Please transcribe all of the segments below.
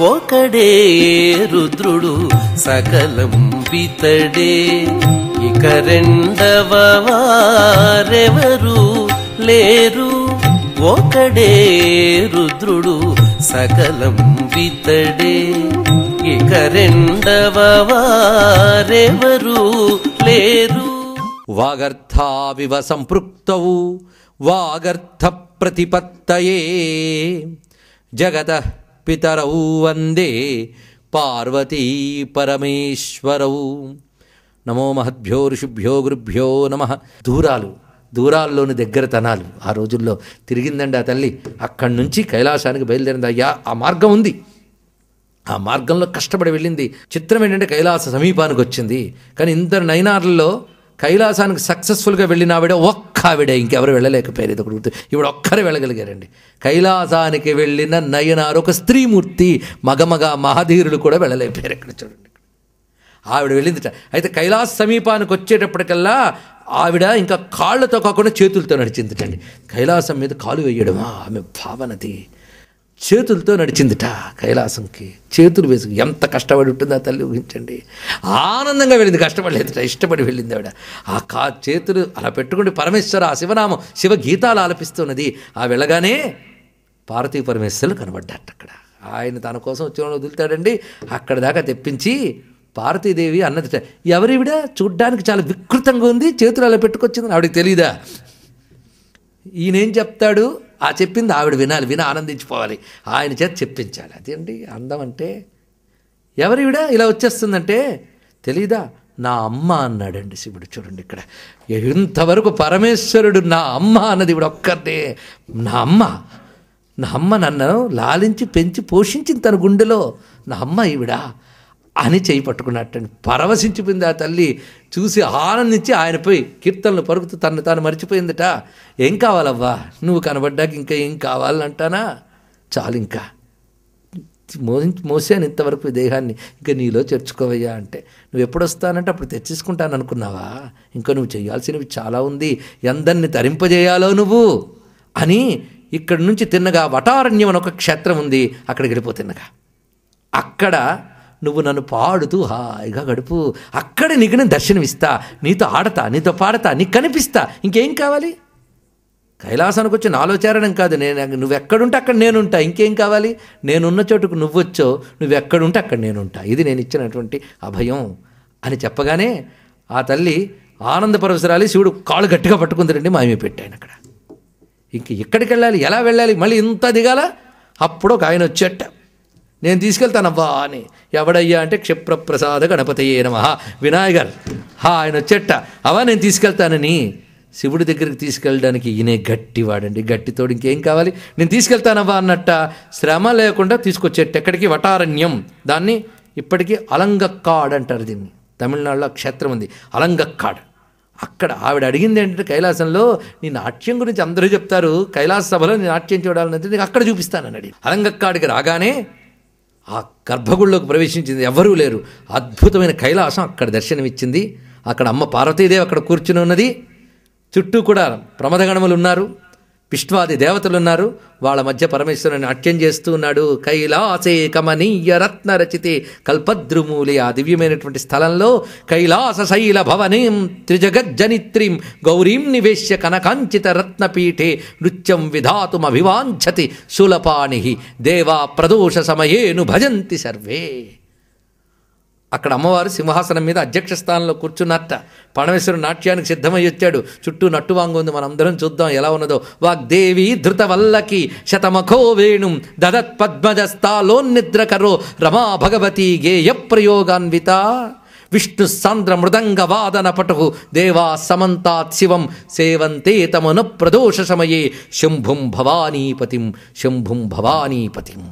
ఒకడే రుద్రుడు సకలం పితడే ఇక రెండవ వారెవరు లేరు ఒకడే రుద్రుడు సకలం పితడే ఇక రెండవ వారెవరు లేరు. వాగర్థావివ సంపృక్తౌ వాగర్థ ప్రతిపత్తయే జగతః పితరౌ వందే పార్వతీ పరమేశ్వరౌ. నమో మహద్భ్యో ఋషిభ్యో గురుభ్యో నమః. దూరాల్లోని దగ్గరతనాలు ఆ రోజుల్లో తిరిగిందండి ఆ తల్లి. అక్కడి నుంచి కైలాసానికి బయలుదేరింది. అయ్యా ఆ మార్గం ఉంది, ఆ మార్గంలో కష్టపడి వెళ్ళింది. చిత్రం ఏంటంటే కైలాస సమీపానికి వచ్చింది. కానీ ఇందరు నయనార్లలో కైలాసానికి సక్సెస్ఫుల్గా వెళ్ళిన ఆవిడ ఒక్క ఆవిడే, ఇంకెవరు వెళ్ళలేకపోయారు. ఇది ఒకటి ఇవిడ ఒక్కరే వెళ్ళగలిగారండి. కైలాసానికి వెళ్ళిన నయనారు ఒక స్త్రీమూర్తి, మగమగ మహాధీరులు కూడా వెళ్ళలేకపోయారు. ఇక్కడ చూడండి, ఆవిడ వెళ్ళిందిట. అయితే కైలాస సమీపానికి వచ్చేటప్పటికల్లా ఆవిడ ఇంకా కాళ్ళతో కాకుండా చేతులతో నడిచిందిటండి. కైలాసం మీద కాలు వేయడమా ఆమె భావనది. చేతులతో నడిచిందిట కైలాసంకి, చేతులు వేసు. ఎంత కష్టపడి ఉంటుందో ఆ తల్లి ఊహించండి. ఆనందంగా వెళ్ళింది, కష్టపడలేదుట, ఇష్టపడి వెళ్ళింది ఆవిడ. ఆ చేతులు అలా పెట్టుకుంటే పరమేశ్వర ఆ శివనామం శివ గీతాలు ఆలపిస్తున్నది. ఆ వెళ్ళగానే పార్వతీ పరమేశ్వరులు కనబడ్డాట అక్కడ. ఆయన తన కోసం వచ్చి వదులుతాడండి. అక్కడ దాకా తెప్పించి పార్వతీదేవి అన్నదిట, ఎవరివిడ చూడ్డానికి చాలా వికృతంగా ఉంది, చేతులు అలా పెట్టుకొచ్చిందని ఆవిడకి తెలీదా? ఈయనేం చెప్తాడు, ఆ చెప్పింది ఆవిడ వినాలి, విని ఆనందించిపోవాలి, ఆయన చేత చెప్పించాలి. అదేంటి అందం అంటే. ఎవరివిడ ఇలా వచ్చేస్తుందంటే తెలీదా? నా అమ్మ అన్నాడండి శివుడు. చూడండి ఇక్కడ ఇంతవరకు పరమేశ్వరుడు నా అమ్మ అన్నది ఇవిడ ఒక్కటే. నా అమ్మ నన్ను లాలించి పెంచి పోషించింది తన గుండెలో, నా అమ్మ ఈవిడ అని చేయి పట్టుకున్నట్టండి. పరవశించిపోయింది ఆ తల్లి. చూసి ఆనందించి ఆయన పోయి కీర్తనలు పరుగుతూ తను తాను మర్చిపోయిందట. ఏం కావాలవ్వా, నువ్వు కనబడ్డాక ఇంకా ఏం కావాలంటానా? చాలు, ఇంకా మోసాను ఇంతవరకు దేహాన్ని, ఇంకా నీలో చేర్చుకోవయ్యా అంటే, నువ్వు ఎప్పుడు వస్తానంటే అప్పుడు తెచ్చేసుకుంటాను అనుకున్నావా? ఇంకా నువ్వు చేయాల్సినవి చాలా ఉంది, ఎందరిని తరింపజేయాలో నువ్వు అని. ఇక్కడి నుంచి తిన్నగా వటారణ్యం అని ఒక క్షేత్రం ఉంది, అక్కడికి వెళ్ళిపో తిన్నగా. అక్కడ నువ్వు నన్ను పాడుతూ హాయిగా గడుపు. అక్కడే నీకు నేను దర్శనమిస్తా, నీతో ఆడతా, నీతో పాడతా, నీకు కనిపిస్తా. ఇంకేం కావాలి? కైలాసానికి వచ్చి నాలో చేరడం కాదు, నువ్వెక్కడుంటే అక్కడ నేనుంటా. ఇంకేం కావాలి? నేనున్న చోటుకు నువ్వొచ్చో, నువ్వెక్కడుంటే అక్కడ నేనుంటా. ఇది నేను ఇచ్చినటువంటి అభయం అని చెప్పగానే ఆ తల్లి ఆనందపరవశరాలి. శివుడు కాళ్ళు గట్టిగా పట్టుకుందరండి, మాయమే పెట్టాను అక్కడ. ఇంక ఎక్కడికి వెళ్ళాలి, ఎలా వెళ్ళాలి, మళ్ళీ ఇంత దిగాల? అప్పుడు ఒక ఆయన వచ్చేట, నేను తీసుకెళ్తానవ్వా అని. ఎవడయ్యా అంటే క్షిప్రప్రసాద గణపతయే నమః, వినాయకర్. ఆయన వచ్చేట, అవా నేను తీసుకెళ్తానని శివుడి దగ్గరికి తీసుకెళ్ళడానికి ఈయనే గట్టివాడండి. గట్టితోడు ఇంకేం కావాలి, నేను తీసుకెళ్తానవ్వా అన్నట్ట. శ్రమ లేకుండా తీసుకొచ్చేట. ఎక్కడికి? వటారణ్యం. దాన్ని ఇప్పటికీ అలంగక్కాడ్ అంటారు. దీన్ని తమిళనాడులో క్షేత్రం ఉంది అలంగక్కాడ్. అక్కడ ఆవిడ అడిగింది ఏంటంటే, కైలాసంలో నీ నాట్యం గురించి అందరూ చెప్తారు, కైలాస సభలో నీ నాట్యం చూడాలన్నది నీకు అక్కడ చూపిస్తానని అడిగి. అలంగక్కాడికి రాగానే ఆ గర్భగుడిలోకి ప్రవేశించింది. ఎవ్వరూ లేరు. అద్భుతమైన కైలాసం అక్కడ దర్శనమిచ్చింది. అక్కడ అమ్మ పార్వతీదేవి అక్కడ కూర్చుని ఉన్నది. చుట్టూ కూడా ప్రమదగణములు ఉన్నారు, విష్ణువాది దేవతలు ఉన్నారు. వాళ్ళ మధ్య పరమేశ్వరుని నాట్యం చేస్తూ ఉన్నాడు. కైలాసే కమనీయ రత్న రచితే కల్పద్రుమూలి. ఆ దివ్యమైనటువంటి స్థలంలో కైలాస శైల భవనీం త్రిజగజ్జనిత్రీం గౌరీం నివేశ్య కనకాంచిత రత్నపీఠే నృత్యం విధాతుమభివాంఛతి శూలపాణి దేవా ప్రదోష సమయేను భజంతి సర్వే. అక్కడ అమ్మవారు సింహాసనం మీద అధ్యక్ష స్థానంలో కూర్చున్నట్ట. పరమేశ్వరుడు నాట్యానికి సిద్ధమై వచ్చాడు. చుట్టూ నట్టువాంగ ఉంది, మనందరం చూద్దాం ఎలా ఉన్నదో. వాగ్దేవి ధృతవల్లకి శతమఖో వేణుం దదత్ పద్మజస్థాలోన్నిద్రకరో రమా భగవతి గేయ ప్రయోగాన్విత విష్ణు సాంద్ర మృదంగ వాదన పటు దేవా సమంతాత్ శివం సేవంతే తమను ప్రదోష సమయే శంభుం భవానీపతిం శంభుం భవానీపతిం.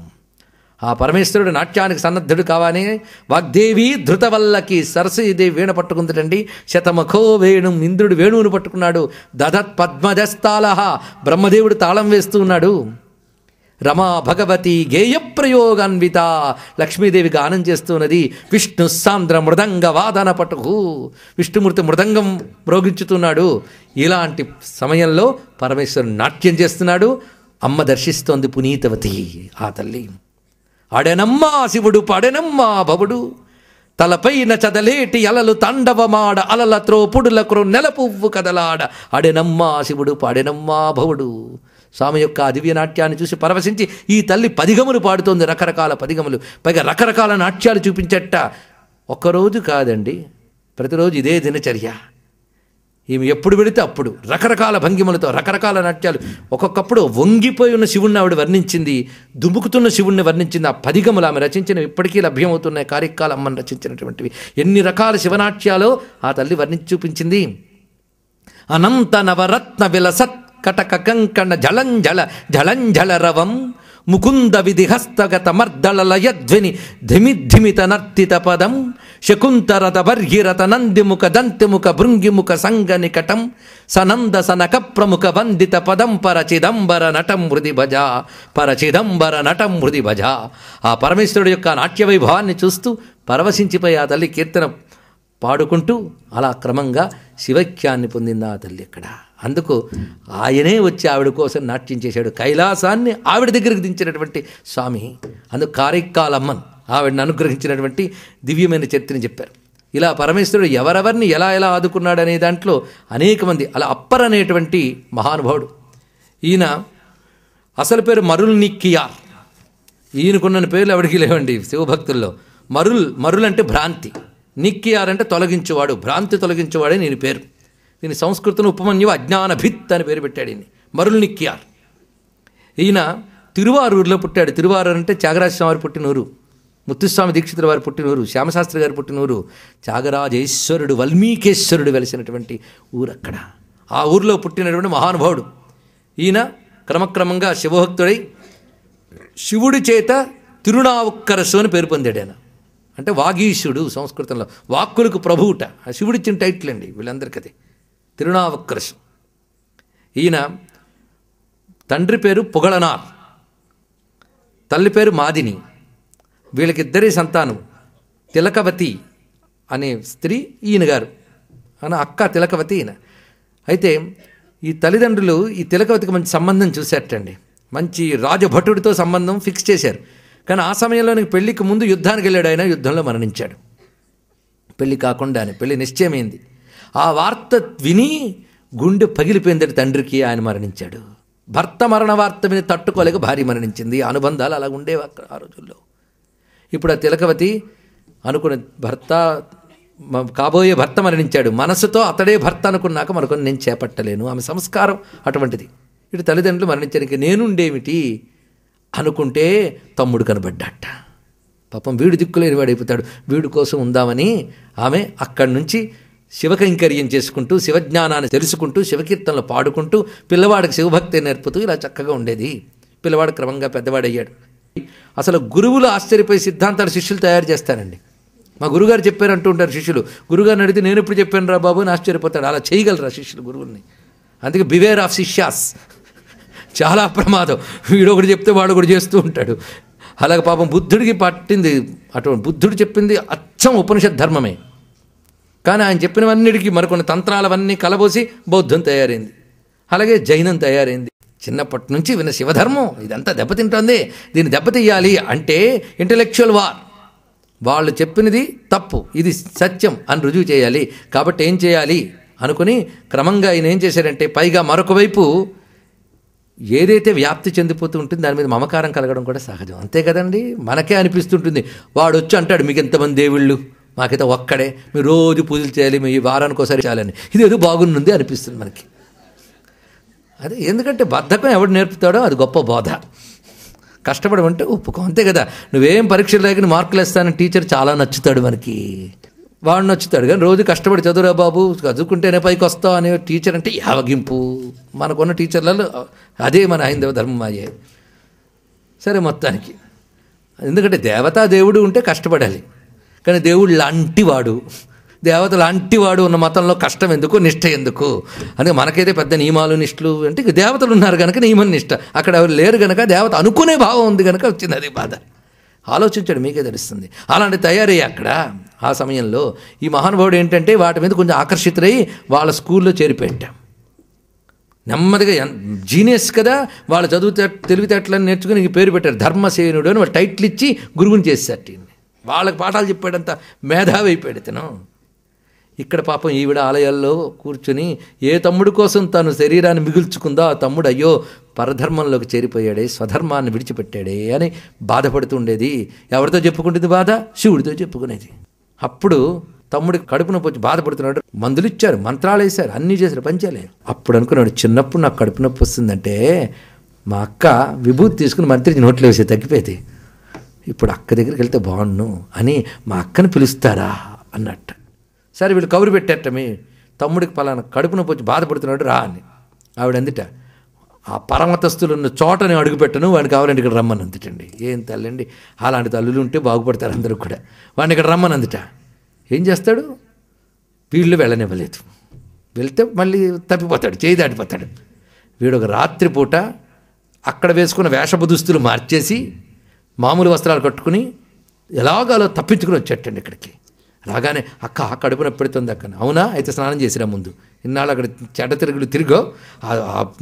ఆ పరమేశ్వరుడు నాట్యానికి సన్నద్ధుడు కావాలని వాగ్దేవి ధృతవల్లకి సరస్వతీదేవి వీణ పట్టుకుందటండి. శతమఖో వేణుం, ఇంద్రుడు వేణువును పట్టుకున్నాడు. దదత్ పద్మజస్థాలహ, బ్రహ్మదేవుడు తాళం వేస్తూ ఉన్నాడు. రమా భగవతి గేయ ప్రయోగాన్విత, లక్ష్మీదేవి గానం చేస్తున్నది. విష్ణు సాంద్ర మృదంగ వాదన పటు, విష్ణుమూర్తి మృదంగం మ్రోగించుతున్నాడు. ఇలాంటి సమయంలో పరమేశ్వరుడు నాట్యం చేస్తున్నాడు. అమ్మ దర్శిస్తోంది పునీతవతి. ఆ తల్లి అడెనమ్మా శివుడు పడెనమ్మా భవుడు, తలపైన చదలేటి అలలు తాండవమాడ, అలల త్రోపుడుల నెల పువ్వు కదలాడ, అడెనమ్మా శివుడు పాడెనమ్మా భవుడు. స్వామి యొక్క దివ్య నాట్యాన్ని చూసి పరవశించి ఈ తల్లి పదిగములు పాడుతోంది, రకరకాల పదిగములు, పైగా రకరకాల నాట్యాలు చూపించట. ఒక్కరోజు కాదండి, ప్రతిరోజు ఇదే దినచర్య. ఈమె ఎప్పుడు వెళితే అప్పుడు రకరకాల భంగిమలతో రకరకాల నాట్యాలు. ఒక్కొక్కప్పుడు వంగిపోయి ఉన్న శివుణ్ణి ఆవిడ వర్ణించింది, దుముకుతున్న శివుణ్ణి వర్ణించింది. ఆ పదిగములు ఆమె రచించినవి ఇప్పటికీ లభ్యమవుతున్నాయి. కారిక్కాల అమ్మని రచించినటువంటివి ఎన్ని రకాల శివనాట్యాలో ఆ తల్లి వర్ణించి చూపించింది. అనంత నవరత్న విలసత్ కటక కంకణ జలంజల జలంజల రవం, ముకుంద విధి హస్తగత మర్దళ లయధ్వని ధిమిధిమిత నర్తిత పదం, శకుంతరత బర్హిరత నందిముఖ దంతిముఖ భృంగిముఖ సంగ నికటం, సనంద సనక ప్రముఖ వందిత పదం పరచిదంబర నటం హృది భజ, పరచిదంబర నటం హృది భజ. ఆ పరమేశ్వరుడు యొక్క నాట్య వైభవాన్ని చూస్తూ పరవశించిపోయి ఆ తల్లి కీర్తన పాడుకుంటూ అలా క్రమంగా శివైక్యాన్ని పొందింది ఆ తల్లి అక్కడ. అందుకు ఆయనే వచ్చి ఆవిడ కోసం నాట్యం చేశాడు. కైలాసాన్ని ఆవిడ దగ్గరికి దించినటువంటి స్వామి. అందుకు కారైక్కాలమ్మన్ ఆవిడని అనుగ్రహించినటువంటి దివ్యమైన చరిత్రని చెప్పారు. ఇలా పరమేశ్వరుడు ఎవరెవరిని ఎలా ఎలా ఆదుకున్నాడు అనే దాంట్లో అనేక మంది. అలా అప్పర్ అనేటువంటి మహానుభావుడు, ఈయన అసలు పేరు మరుల్ నిక్కియార్. ఈయనకున్న పేర్లు ఎవరికి లేవండి శివభక్తుల్లో. మరుల్ అంటే భ్రాంతి, నిక్కియార్ అంటే తొలగించేవాడు, భ్రాంతి తొలగించేవాడే నేను పేరు. దీని సంస్కృతం ఉపమన్యువు అజ్ఞాన భిత్ అని పేరు పెట్టాడు ఈయన్ని, మరుల్ నిక్కియార్. ఈయన తిరువారూరులో పుట్టాడు. తిరువారూరు అంటే త్యాగరాజస్వామి వారు పుట్టినూరు, ముత్తుస్వామి దీక్షితుల వారు పుట్టినూరు, శ్యామశాస్త్రి గారు పుట్టినూరు, త్యాగరాజేశ్వరుడు వల్మీకేశ్వరుడు వెలిసినటువంటి ఊరు అక్కడ. ఆ ఊరిలో పుట్టినటువంటి మహానుభావుడు ఈయన. క్రమక్రమంగా శివభక్తుడై శివుడి చేత తిరునావుక్కరసు అని పేరు పొందాడు ఆయన. అంటే వాగీశుడు సంస్కృతంలో, వాక్కులకు ప్రభువుట. ఆ శివుడిచ్చిన టైటిల్ అండి వీళ్ళందరికీ తిరునావుక్కరసు. ఈయన తండ్రి పేరు పొగళనార్, తల్లి పేరు మాదిని. వీళ్ళకిద్దరి సంతానం తిలకవతి అనే స్త్రీ, ఈయన గారు అన్న అక్క తిలకవతి ఈయన. అయితే ఈ తల్లిదండ్రులు ఈ తిలకవతికి మంచి సంబంధం చూశారటండి. మంచి రాజభటుడితో సంబంధం ఫిక్స్ చేశారు. కానీ ఆ సమయంలో పెళ్లికి ముందు యుద్ధానికి వెళ్ళాడు ఆయన, యుద్ధంలో మరణించాడు. పెళ్లి కాకుండానే పెళ్లి నిశ్చయమైంది. ఆ వార్త విని గుండె పగిలిపోయింది తండ్రికి, ఆయన మరణించాడు. భర్త మరణ వార్త విని తట్టుకోలేక భార్య మరణించింది. అనుబంధాలు అలా ఉండేవి అక్కడ ఆ రోజుల్లో. ఇప్పుడు ఆ తిలకవతి అనుకున్న భర్త, కాబోయే భర్త మరణించాడు, మనసుతో అతడే భర్త అనుకున్నాక మరొకరిని నేను చేపట్టలేను, ఆమె సంస్కారం అటువంటిది. ఇటు తల్లిదండ్రులు మరణించానికి నేనుండేమిటి అనుకుంటే తమ్ముడు కనబడ్డాట. పాపం వీడు దిక్కులేని వాడైపోతాడు, వీడి కోసం ఉందామని ఆమె అక్కడి నుంచి శివకైంకర్యం చేసుకుంటూ శివజ్ఞానాన్ని తెలుసుకుంటూ శివకీర్తనలు పాడుకుంటూ పిల్లవాడికి శివభక్తి నేర్పుతూ ఇలా చక్కగా ఉండేది. పిల్లవాడు క్రమంగా పెద్దవాడయ్యాడు. అసలు గురువులు ఆశ్చర్యపోయి సిద్ధాంతాలు శిష్యులు తయారు చేస్తారండి. మా గురుగారు చెప్పారంటూ ఉంటారు శిష్యులు. గురుగారిని అడిగితే నేను ఎప్పుడు చెప్పాను రా బాబు అని ఆశ్చర్యపోతాడు. అలా చేయగలరా శిష్యులు గురువుల్ని? అందుకే బివేర్ ఆఫ్ శిష్యాస్, చాలా ప్రమాదం. వీడు ఒకటి చెప్తే వాడు ఒకటి చేస్తూ ఉంటాడు. అలాగే పాపం బుద్ధుడికి పట్టింది అటువంటి. బుద్ధుడు చెప్పింది అచ్చం ఉపనిషత్ ధర్మమే, కానీ ఆయన చెప్పినవన్నిటికీ మరికొన్ని తంత్రాలవన్నీ కలబోసి బౌద్ధం తయారైంది, అలాగే జైనం తయారైంది. చిన్నప్పటి నుంచి విన్న శివధర్మం ఇదంతా దెబ్బతింటోంది, దీన్ని దెబ్బతీయాలి అంటే ఇంటలెక్చువల్ వార్. వాళ్ళు చెప్పినది తప్పు, ఇది సత్యం అని రుజువు చేయాలి. కాబట్టి ఏం చేయాలి అనుకుని క్రమంగా ఆయన ఏం చేశారంటే, పైగా మరొక వైపు ఏదైతే వ్యాప్తి చెందిపోతూ ఉంటుంది దాని మీద మమకారం కలగడం కూడా సహజం, అంతే కదండి. మనకే అనిపిస్తుంటుంది. వాడు వచ్చి అంటాడు మీకు ఎంతమంది దేవుళ్ళు, మాకైతే ఒక్కడే, మీరు రోజు పూజలు చేయాలి, మీ వారానికి ఒకసారి చేయాలని. ఇదేదో బాగుంది అనిపిస్తుంది మనకి. అదే ఎందుకంటే బద్ధకం ఎవడు నేర్పుతాడో అది గొప్ప బోధ. కష్టపడమంటే ఒప్పుకో, అంతే కదా. నువ్వేం పరీక్షలు లేక మార్కులు వేస్తానని టీచర్ చాలా నచ్చుతాడు మనకి, వాడు నచ్చుతాడు. కానీ రోజు కష్టపడి చదువురా బాబు, చదువుకుంటేనే పైకి వస్తావు అనే టీచర్ అంటే యావగింపు. మనకున్న టీచర్లలో అదే మన హైందవ ధర్మం అయ్యే. సరే మొత్తానికి ఎందుకంటే దేవతా దేవుడు ఉంటే కష్టపడాలి, కానీ దేవుడు లాంటివాడు, దేవత లాంటివాడు ఉన్న మతంలో కష్టం ఎందుకు, నిష్ఠ ఎందుకు? అందుకే మనకైతే పెద్ద నియమాలు నిష్ఠలు అంటే ఇక దేవతలు ఉన్నారు కనుక నియమం నిష్ఠ, అక్కడ ఎవరు లేరు కనుక దేవత అనుకునే భావం ఉంది కనుక వచ్చింది అది బాధ. ఆలోచించాడు, మీకే తెలుస్తుంది. అలాంటి తయారయ్యి అక్కడ ఆ సమయంలో ఈ మహానుభావుడు ఏంటంటే వాటి మీద కొంచెం ఆకర్షితులై వాళ్ళ స్కూల్లో చేరిపోయాం. నెమ్మదిగా జీనియస్ కదా, వాళ్ళ తెలివితేటలను నేర్చుకుని ఇంక పేరు పెట్టారు ధర్మసేనుడు అని. వాళ్ళు టైటిల్ ఇచ్చి గురువుని చేశారు. వాళ్ళకి పాఠాలు చెప్పాడంత మేధావి అయిపోయాడు ఇతను. ఇక్కడ పాపం ఈవిడ ఆలయాల్లో కూర్చుని ఏ తమ్ముడి కోసం తను శరీరాన్ని మిగుల్చుకుందో ఆ తమ్ముడు అయ్యో పరధర్మంలోకి చేరిపోయాడే, స్వధర్మాన్ని విడిచిపెట్టాడే అని బాధపడుతుండేది. ఎవరితో చెప్పుకుంటుంది బాధ? శివుడితో చెప్పుకునేది. అప్పుడు తమ్ముడికి కడుపు నొప్పి వచ్చి బాధపడుతున్నాడు. మందులు ఇచ్చారు, మంత్రాలు వేశారు, అన్నీ చేశారు, పంచాలే. అప్పుడు అనుకున్నాడు, చిన్నప్పుడు నాకు కడుపు నొప్పి వస్తుందంటే మా అక్క విభూతి తీసుకుని మంత్రించి నోట్లో వేసే తగ్గిపోయేది. ఇప్పుడు అక్క దగ్గరికి వెళ్తే బాగుండు అని మా అక్కని పిలుస్తారా అన్నట్టు. సరే వీళ్ళు కబురు పెట్టేట, మీ తమ్ముడికి పలానా కడుపు నొప్పి వచ్చి బాధపడుతున్నాడు రా అని. ఆవిడ అందుట ఆ పరమతస్తులు ఉన్న చోటని అడుగుపెట్టను, వాడిని కావాలంటే ఇక్కడ రమ్మని అందుటండి. ఏం తల్లండి, అలాంటి తల్లులు ఉంటే బాగుపడతారు అందరూ కూడా. వాడిని ఇక్కడ రమ్మని అందుట. ఏం చేస్తాడు? వీళ్ళు వెళ్ళనివ్వలేదు. వెళ్తే మళ్ళీ తప్పిపోతాడు, చేయి దాటిపోతాడు. వీడు ఒక రాత్రిపూట అక్కడ వేసుకున్న వేషపు దుస్తులు మార్చేసి మామూలు వస్త్రాలు కట్టుకుని ఎలాగాలో తప్పించుకుని వచ్చేటండి ఇక్కడికి. రాగానే అక్క కడుపు నొప్పి పెడుతుంది అక్క. అవునా, అయితే స్నానం చేసిరా ముందు, ఇన్నాళ్ళు అక్కడ చెడ్డ తిరుగులు తిరిగో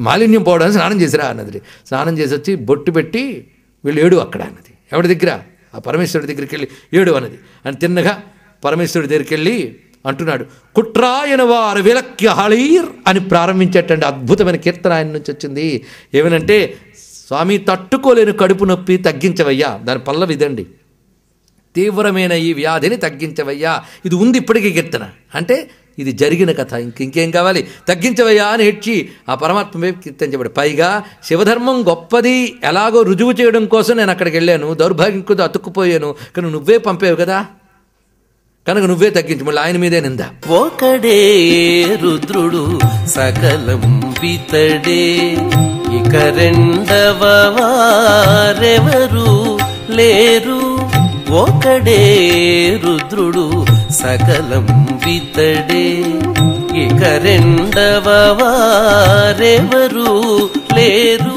మాలిన్యం పోవడానికి స్నానం చేసిరా అన్నది. స్నానం చేసి వచ్చి బొట్టు పెట్టి వీళ్ళు ఏడు అక్కడ అన్నది. ఎవరి దగ్గర? ఆ పరమేశ్వరుడి దగ్గరికి వెళ్ళి ఏడు అన్నది. అని తిన్నగా పరమేశ్వరుడి దగ్గరికి వెళ్ళి అంటున్నాడు, కుట్రాయన వారు విలక్య హళీర్ అని ప్రారంభించేటండి. అద్భుతమైన కీర్తన ఆయన నుంచి వచ్చింది. ఏమనంటే, స్వామి తట్టుకోలేని కడుపు నొప్పి తగ్గించవయ్యా. దాని పల్లవి ఇదండి, తీవ్రమైన ఈ వ్యాధిని తగ్గించవయ్యా. ఇది ఉంది ఇప్పటికీ కీర్తన. అంటే ఇది జరిగిన కథ, ఇంకేం కావాలి? తగ్గించవయ్యా అని ఏడ్చి ఆ పరమాత్మ వైపు కీర్తించబడి. పైగా శివధర్మం గొప్పది ఎలాగో రుజువు చేయడం కోసం నేను అక్కడికి వెళ్ళాను, దౌర్భాగ్యం కొద్ది అతుక్కుపోయాను, కానీ నువ్వే పంపేవు కదా, కనుక నువ్వే తగ్గించు. మళ్ళీ ఆయన మీదే నింద. ఒకడే రుద్రుడు సకలం పితడే, ఇక రెండవ వారెవరు లేరు. ఒకడే రుద్రుడు సకలం పితడే, ఇక రెండవ వారెవరు లేరు.